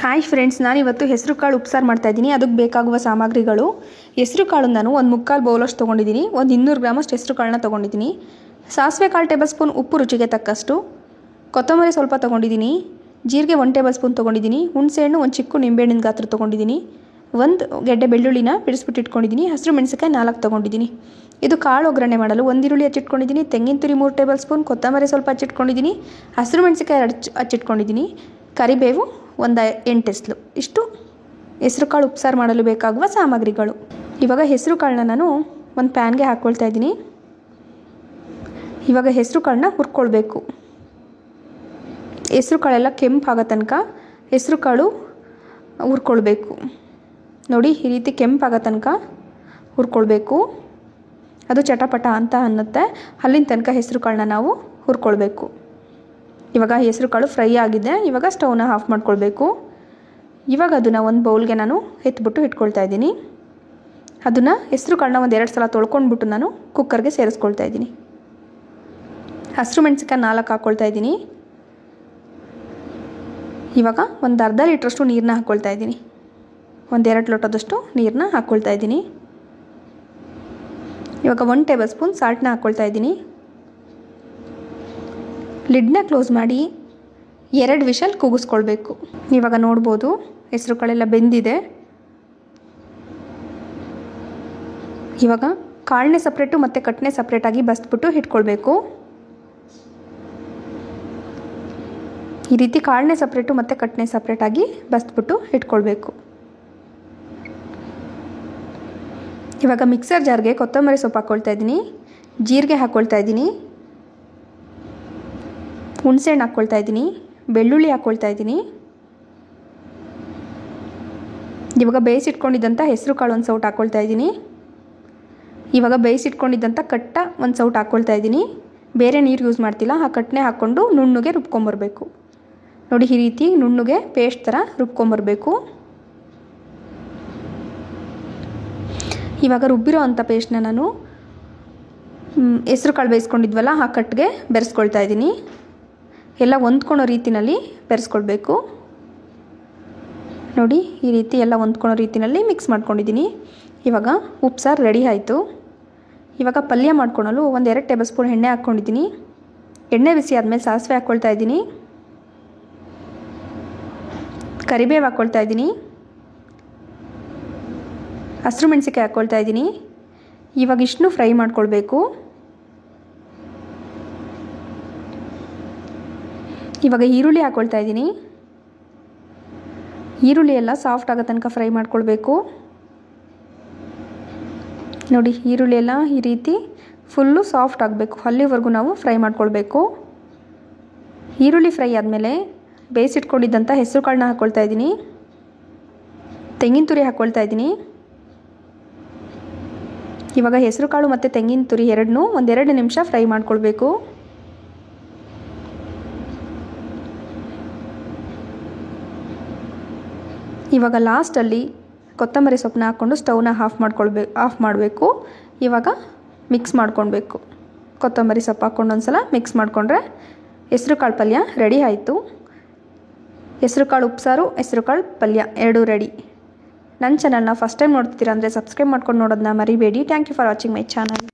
Hi friends, ನಾನಿವತ್ತು ಹೆಸರು ಕಾಳು ಉಪ್ಸಾರು ಮಾಡ್ತಾಯಿದ್ದೀನಿ. ಅದಕ್ಕೆ ಬೇಕಾಗುವ ಸಾಮಗ್ರಿಗಳು: ಹೆಸರು ಕಾಳು ನಾನು ಒಂದು ಮುಕ್ಕಾಲು ಬೌಲಷ್ಟು ತೊಗೊಂಡಿದ್ದೀನಿ. ಒಂದು 200 ಗ್ರಾಮಷ್ಟು ಹೆಸರು ಕಾಳನ್ನ ತೊಗೊಂಡಿದ್ದೀನಿ. ಸಾಸಿವೆ 1/4 ಟೇಬಲ್ ಸ್ಪೂನ್, ಉಪ್ಪು ರುಚಿಗೆ ತಕ್ಕಷ್ಟು, ಕೊತ್ತಂಬರಿ ಸ್ವಲ್ಪ ತೊಗೊಂಡಿದ್ದೀನಿ, ಜೀರಿಗೆ 1 ಟೇಬಲ್ ಸ್ಪೂನ್ ತೊಗೊಂಡಿದ್ದೀನಿ, ಹುಣಸೆಹಣ್ಣು ಒಂದು ಚಿಕ್ಕ ನಿಂಬೆಹಣ್ಣಿನ ಗಾತ್ರ ತೊಗೊಂಡಿದ್ದೀನಿ, ಒಂದು ಗೆಡ್ಡೆ ಬೆಳ್ಳುಳ್ಳಿನ ಬಿಡಿಸ್ಬಿಟ್ಟು ಇಟ್ಕೊಂಡಿದ್ದೀನಿ, ಹಸಿರು ಮೆಣಸಿನಕಾಯಿ 4 ತೊಗೊಂಡಿದ್ದೀನಿ. ಇದು ಕಾಳು ಒಗ್ಗರಣೆ ಮಾಡಲು ಒಂದು ಈರುಳ್ಳಿ ಹಚ್ಚಿಟ್ಕೊಂಡಿದ್ದೀನಿ, ತೆಂಗಿನ ತುರಿ 3 ಟೇಬಲ್ ಸ್ಪೂನ್, ಕೊತ್ತಂಬರಿ ಸ್ವಲ್ಪ ಹಚ್ಚಿಟ್ಕೊಂಡಿದ್ದೀನಿ, ಹಸಿರು ಮೆಣಸಿನಕಾಯಿ 2 ಹಚ್ಚಿಟ್ಕೊಂಡಿದ್ದೀನಿ, ಕರಿಬೇವು ಒಂದು 8 ಎಸ್ಲು. ಇಷ್ಟು ಹೆಸರು ಕಾಳು ಉಪ್ಸಾರು ಮಾಡಲು ಬೇಕಾಗುವ ಸಾಮಗ್ರಿಗಳು. ಇವಾಗ ಹೆಸರು ಕಾಳನ್ನ ನಾನು ಒಂದು ಪ್ಯಾನ್ಗೆ ಹಾಕ್ಕೊಳ್ತಾ ಇದ್ದೀನಿ. ಇವಾಗ ಹೆಸರು ಕಾಳನ್ನ ಹುರ್ಕೊಳ್ಬೇಕು. ಹೆಸರು ಕಾಳೆಲ್ಲ ಕೆಂಪಾಗೋ ತನಕ ಹೆಸರು ಕಾಳು ಹುರ್ಕೊಳ್ಬೇಕು. ನೋಡಿ, ಈ ರೀತಿ ಕೆಂಪಾಗೋ ತನಕ ಹುರ್ಕೊಳ್ಬೇಕು. ಅದು ಚಟಪಟ ಅಂತ ಅನ್ನುತ್ತೆ. ಅಲ್ಲಿನ ತನಕ ಹೆಸರು ಕಾಳನ್ನ ನಾವು ಹುರ್ಕೊಳ್ಬೇಕು. ಇವಾಗ ಹೆಸರು ಕಾಳು ಫ್ರೈ ಆಗಿದೆ. ಇವಾಗ ಸ್ಟವ್ನ ಆಫ್ ಮಾಡ್ಕೊಳ್ಬೇಕು. ಇವಾಗ ಅದನ್ನು ಒಂದು ಬೌಲ್ಗೆ ನಾನು ಎತ್ಬಿಟ್ಟು ಇಟ್ಕೊಳ್ತಾ ಇದ್ದೀನಿ. ಅದನ್ನು ಹೆಸರು ಕಾಳನ್ನ ಒಂದು 2 ಸಲ ತೊಳ್ಕೊಂಡ್ಬಿಟ್ಟು ನಾನು ಕುಕ್ಕರ್ಗೆ ಸೇರಿಸ್ಕೊಳ್ತಾ ಇದ್ದೀನಿ. ಹಸಿರು ಮೆಣಸಿನಕಾಯಿ 4 ಹಾಕ್ಕೊಳ್ತಾ ಇದ್ದೀನಿ. ಇವಾಗ ಒಂದು ಅರ್ಧ ಲೀಟ್ರಷ್ಟು ನೀರನ್ನ ಹಾಕ್ಕೊಳ್ತಾ ಇದ್ದೀನಿ. ಒಂದು 2 ಲೋಟದಷ್ಟು ನೀರನ್ನ ಹಾಕ್ಕೊಳ್ತಾ ಇದ್ದೀನಿ. ಇವಾಗ 1 ಟೇಬಲ್ ಸ್ಪೂನ್ ಸಾಲ್ಟ್ನ ಹಾಕ್ಕೊಳ್ತಾ ಇದ್ದೀನಿ. ಲಿಡ್ನ ಕ್ಲೋಸ್ ಮಾಡಿ 2 ವಿಷಲ್ ಕೂಗಿಸ್ಕೊಳ್ಬೇಕು. ಇವಾಗ ನೋಡ್ಬೋದು, ಹೆಸರು ಕಾಳೆಲ್ಲ ಬೆಂದಿದೆ. ಇವಾಗ ಕಾಳನ್ನೇ ಸಪ್ರೇಟು ಮತ್ತು ಕಟ್ಟನೆ ಸಪ್ರೇಟಾಗಿ ಬಸ್ಬಿಟ್ಟು ಇಟ್ಕೊಳ್ಬೇಕು. ಈ ರೀತಿ ಕಾಳನ್ನೇ ಸಪ್ರೇಟು ಮತ್ತು ಕಟ್ಟನೆ ಸಪ್ರೇಟಾಗಿ ಬಸ್ಬಿಟ್ಟು ಇಟ್ಕೊಳ್ಬೇಕು. ಇವಾಗ ಮಿಕ್ಸರ್ ಜಾರ್ಗೆ ಕೊತ್ತಂಬರಿ ಸೊಪ್ಪು ಹಾಕ್ಕೊಳ್ತಾ ಇದ್ದೀನಿ, ಜೀರಿಗೆ ಹಾಕ್ಕೊಳ್ತಾ ಇದ್ದೀನಿ, ಹುಣಸೆಹಣ್ಣು ಹಾಕ್ಕೊಳ್ತಾ ಇದ್ದೀನಿ, ಬೆಳ್ಳುಳ್ಳಿ ಹಾಕ್ಕೊಳ್ತಾ ಇದ್ದೀನಿ. ಇವಾಗ ಬೇಯಿಸಿಟ್ಕೊಂಡಿದ್ದಂಥ ಹೆಸರು ಕಾಳು ಒಂದು ಸೌಟ್ ಹಾಕ್ಕೊಳ್ತಾ ಇದ್ದೀನಿ. ಇವಾಗ ಬೇಯಿಸಿಟ್ಕೊಂಡಿದ್ದಂಥ ಕಟ್ಟ ಒಂದು ಸೌಟ್ ಹಾಕ್ಕೊಳ್ತಾ ಇದ್ದೀನಿ. ಬೇರೆ ನೀರು ಯೂಸ್ ಮಾಡ್ತಿಲ್ಲ. ಆ ಕಟ್ಟನೆ ಹಾಕ್ಕೊಂಡು ನುಣ್ಣಗೆ ರುಬ್ಕೊಂಬರ್ಬೇಕು. ನೋಡಿ, ಈ ರೀತಿ ನುಣ್ಣಗೆ ಪೇಸ್ಟ್ ಥರ ರುಬ್ಕೊಂಬರ್ಬೇಕು. ಇವಾಗ ರುಬ್ಬಿರೋ ಅಂಥ ಪೇಸ್ಟ್ನ ನಾನು ಹೆಸರು ಕಾಳು ಬೇಯಿಸ್ಕೊಂಡಿದ್ವಲ್ಲ ಆ ಕಟ್ಟಿಗೆ ಬೆರೆಸ್ಕೊಳ್ತಾ ಇದ್ದೀನಿ. ಎಲ್ಲ ಹೊಂದ್ಕೊಳೋ ರೀತಿಯಲ್ಲಿ ಬೆರೆಸ್ಕೊಳ್ಬೇಕು. ನೋಡಿ, ಈ ರೀತಿ ಎಲ್ಲ ಹೊಂದ್ಕೊಳೋ ರೀತಿಯಲ್ಲಿ ಮಿಕ್ಸ್ ಮಾಡ್ಕೊಂಡಿದ್ದೀನಿ. ಇವಾಗ ಉಪ್ಸಾರು ರೆಡಿ ಆಯಿತು. ಇವಾಗ ಪಲ್ಯ ಮಾಡ್ಕೊಳಲು ಒಂದು 2 ಟೇಬಲ್ ಸ್ಪೂನ್ ಎಣ್ಣೆ ಹಾಕ್ಕೊಂಡಿದ್ದೀನಿ. ಎಣ್ಣೆ ಬಿಸಿ ಆದಮೇಲೆ ಸಾಸಿವೆ ಹಾಕ್ಕೊಳ್ತಾ ಇದ್ದೀನಿ, ಕರಿಬೇವು ಹಾಕ್ಕೊಳ್ತಾ ಇದ್ದೀನಿ, ಹಸಿರು ಮೆಣಸಿನಕಾಯಿ ಹಾಕ್ಕೊಳ್ತಾ ಇದ್ದೀನಿ. ಇವಾಗ ಇಷ್ಟನ್ನು ಫ್ರೈ ಮಾಡ್ಕೊಳ್ಬೇಕು. ಇವಾಗ ಈರುಳ್ಳಿ ಹಾಕ್ಕೊಳ್ತಾ ಇದ್ದೀನಿ. ಈರುಳ್ಳಿ ಎಲ್ಲ ಸಾಫ್ಟ್ ಆಗೋ ತನಕ ಫ್ರೈ ಮಾಡ್ಕೊಳ್ಬೇಕು. ನೋಡಿ, ಈರುಳ್ಳಿ ಎಲ್ಲ ಈ ರೀತಿ ಫುಲ್ಲು ಸಾಫ್ಟ್ ಆಗಬೇಕು. ಅಲ್ಲಿವರೆಗೂ ನಾವು ಫ್ರೈ ಮಾಡ್ಕೊಳ್ಬೇಕು. ಈರುಳ್ಳಿ ಫ್ರೈ ಆದಮೇಲೆ ಬೇಯಿಸಿಟ್ಕೊಂಡಿದ್ದಂಥ ಹೆಸರು ಕಾಳನ್ನ ಹಾಕ್ಕೊಳ್ತಾ ಇದ್ದೀನಿ, ತೆಂಗಿನ ತುರಿ ಹಾಕ್ಕೊಳ್ತಾ ಇದ್ದೀನಿ. ಇವಾಗ ಹೆಸರು ಕಾಳು ಮತ್ತು ತೆಂಗಿನ ತುರಿ ಎರಡನ್ನೂ ಒಂದು 2 ನಿಮಿಷ ಫ್ರೈ ಮಾಡ್ಕೊಳ್ಬೇಕು. ಇವಾಗ ಲಾಸ್ಟಲ್ಲಿ ಕೊತ್ತಂಬರಿ ಸೊಪ್ಪನ್ನ ಹಾಕ್ಕೊಂಡು ಸ್ಟವ್ನ ಆಫ್ ಮಾಡಬೇಕು. ಇವಾಗ ಮಿಕ್ಸ್ ಮಾಡ್ಕೊಳ್ಬೇಕು. ಕೊತ್ತಂಬರಿ ಸೊಪ್ಪು ಹಾಕ್ಕೊಂಡು ಒಂದು ಸಲ ಮಿಕ್ಸ್ ಮಾಡಿಕೊಂಡ್ರೆ ಹೆಸರು ಕಾಳು ಪಲ್ಯ ರೆಡಿ ಆಯಿತು. ಹೆಸರು ಕಾಳು ಉಪ್ಸಾರು, ಹೆಸರು ಕಾಳು ಪಲ್ಯ 2 ರೆಡಿ. ನನ್ನ ಚಾನಲ್ನ ಫಸ್ಟ್ ಟೈಮ್ ನೋಡ್ತೀರಾ ಅಂದರೆ ಸಬ್ಸ್ಕ್ರೈಬ್ ಮಾಡ್ಕೊಂಡು ನೋಡೋದನ್ನ ಮರಿಬೇಡಿ. Thank you for watching my channel.